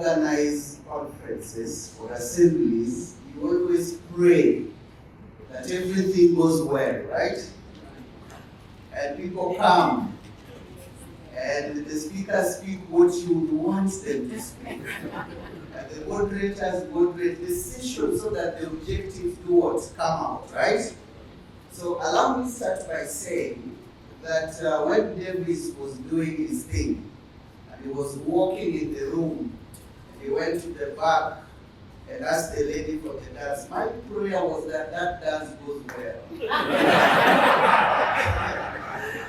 organize conferences or assemblies, you always pray that everything goes well, right? And people come, and the speakers speak what you would want them to speak. And the moderators moderate the session so that the objectives do what? Come out, right? So allow me to start by saying that when Davis was doing his thing, and he was walking in the room, and he went to the back and asked the lady for the dance, my prayer was that that dance goes well.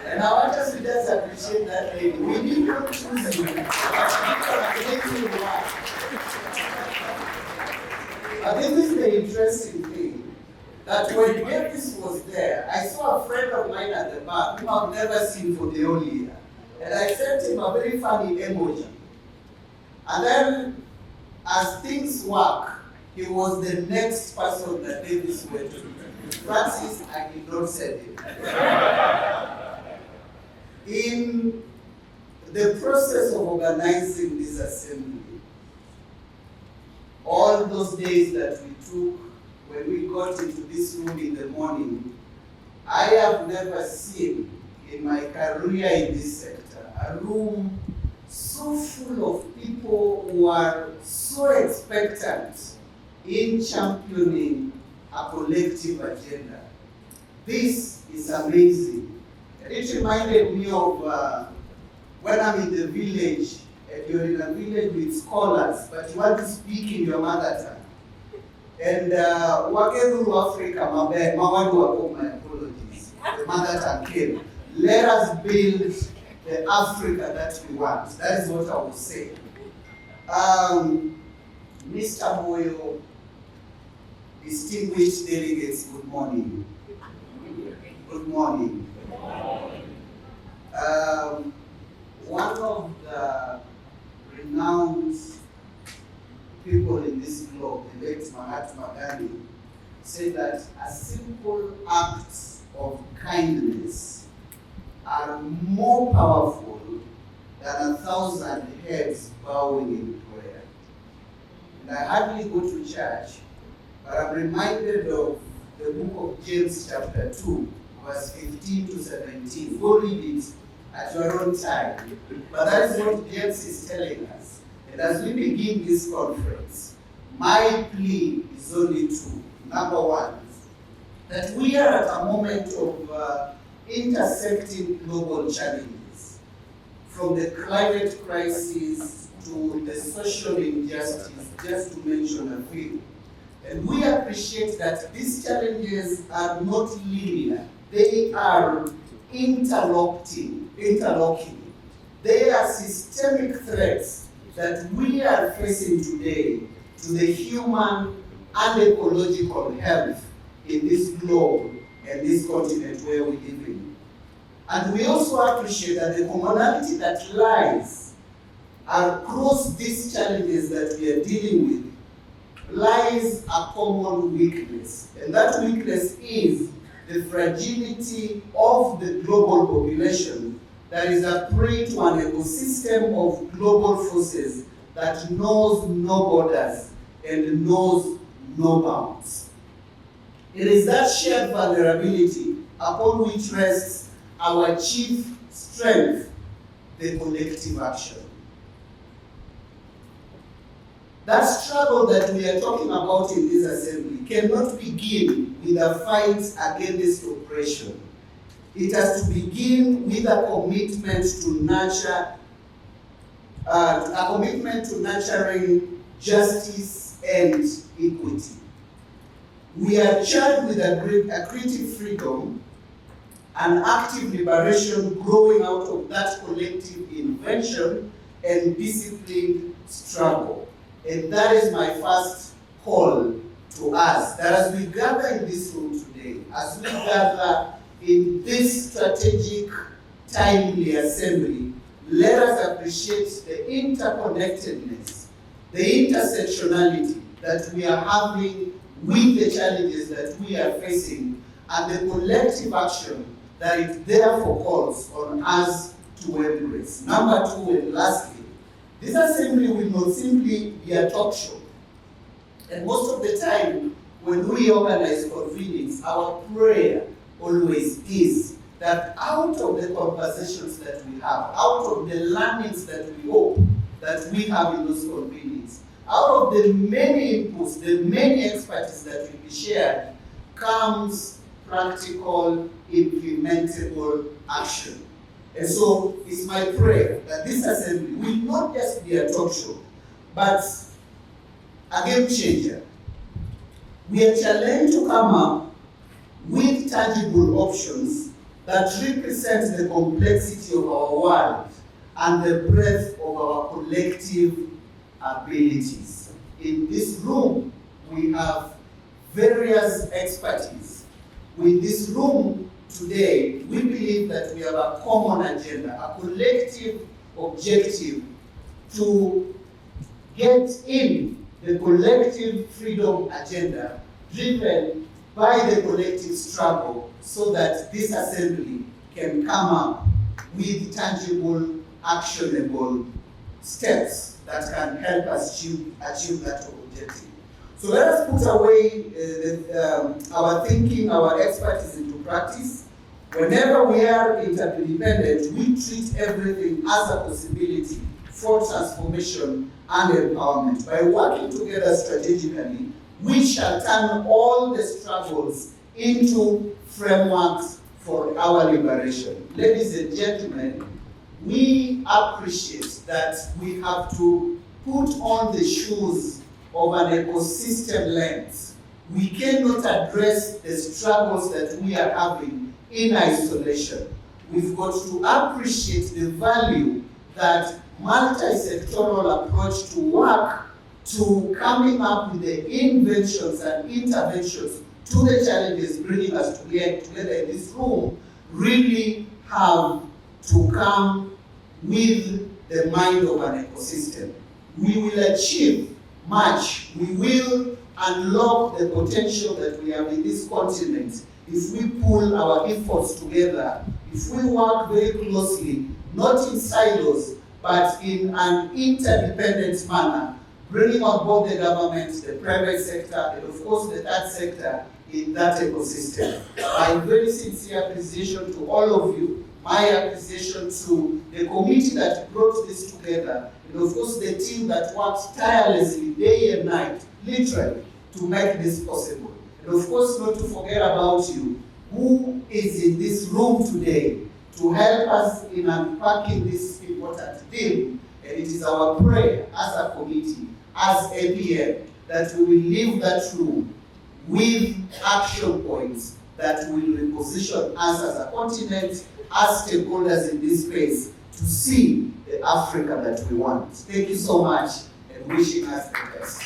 And I want us to just appreciate that lady. We did not choose you, but we make you work. But this is the interesting thing, that when Davis was there, I saw a friend of mine at the back whom I've never seen for the whole year. And I sent him a very funny emoji. And then, as things work, he was the next person that Davis went to. Francis, I did not send him. In the process of organizing this assembly, all those days that we took when we got into this room in the morning, I have never seen in my career in this sector a room so full of people who are so expectant in championing a collective agenda. This is amazing. It reminded me of when I'm in the village, and you're in a village with scholars, but you want to speak in your mother tongue. And Wakelu Africa, my apologies, the mother tongue came. Let us build the Africa that we want. That is what I will say. Mr. Moyo, distinguished delegates, good morning. Good morning. One of the renowned people in this globe, the late Mahatma Gandhi, said that a simple act of kindness are more powerful than 1,000 heads bowing in prayer. And I hardly go to church, but I'm reminded of the book of James chapter 2, verse 15 to 17. Go read it at your own time. But that is what James is telling us. And as we begin this conference, my plea is only two. Number one, that we are at a moment of intersecting global challenges, from the climate crisis to the social injustice, just to mention a few. And we appreciate that these challenges are not linear. They are interlocking. They are systemic threats that we are facing today to the human and ecological health in this globe and this continent where we live in. And we also appreciate that the commonality that lies across these challenges that we are dealing with lies a common weakness. And that weakness is the fragility of the global population that is a prey to an ecosystem of global forces that knows no borders and knows no bounds. It is that shared vulnerability upon which rests our chief strength, the collective action. That struggle that we are talking about in this assembly cannot begin with a fight against oppression. It has to begin with a commitment to nurturing justice and equity. We are charged with a creative freedom and active liberation growing out of that collective invention and disciplined struggle. And that is my first call to us, that as we gather in this room today, as we gather in this strategic, timely assembly, let us appreciate the interconnectedness, the intersectionality that we are having with the challenges that we are facing, and the collective action that it therefore calls on us to embrace. Number two, and lastly, This assembly will not simply be a talk show. And most of the time, when we organize convenings, our prayer always is that out of the conversations that we have, out of the learnings that we hope that we have in those convenings, out of the many inputs, the many expertise that will be shared, comes practical, implementable action. And so it's my prayer that this assembly will not just be a talk show, but a game changer. We are challenged to come up with tangible options that represent the complexity of our world and the breadth of our collective abilities. In this room, we have various expertise. With this room today, we believe that we have a common agenda, a collective objective to get in the collective freedom agenda driven by the collective struggle so that this assembly can come up with tangible, actionable steps that can help us achieve that objective. So let us put away our thinking, our expertise into practice. Whenever we are interdependent, we treat everything as a possibility for transformation and empowerment. By working together strategically, we shall turn all the struggles into frameworks for our liberation. Ladies and gentlemen, we appreciate that we have to put on the shoes of an ecosystem lens. We cannot address the struggles that we are having in isolation. We've got to appreciate the value that multi-sectoral approach to work, to coming up with the inventions and interventions to the challenges bringing us together in this room really have to come with the mind of an ecosystem. We will achieve much. We will unlock the potential that we have in this continent if we pull our efforts together, if we work very closely, not in silos, but in an interdependent manner, bringing on board the government, the private sector, and of course the third sector in that ecosystem. My very sincere appreciation to all of you, my appreciation to the committee that brought this together, and of course the team that worked tirelessly day and night, literally, to make this possible. And of course not to forget about you, who is in this room today to help us in unpacking this important theme. And it is our prayer as a committee, as APN, that we will leave that room with action points that will reposition us as a continent, as stakeholders in this space, to see the Africa that we want. Thank you so much, and wishing us the best.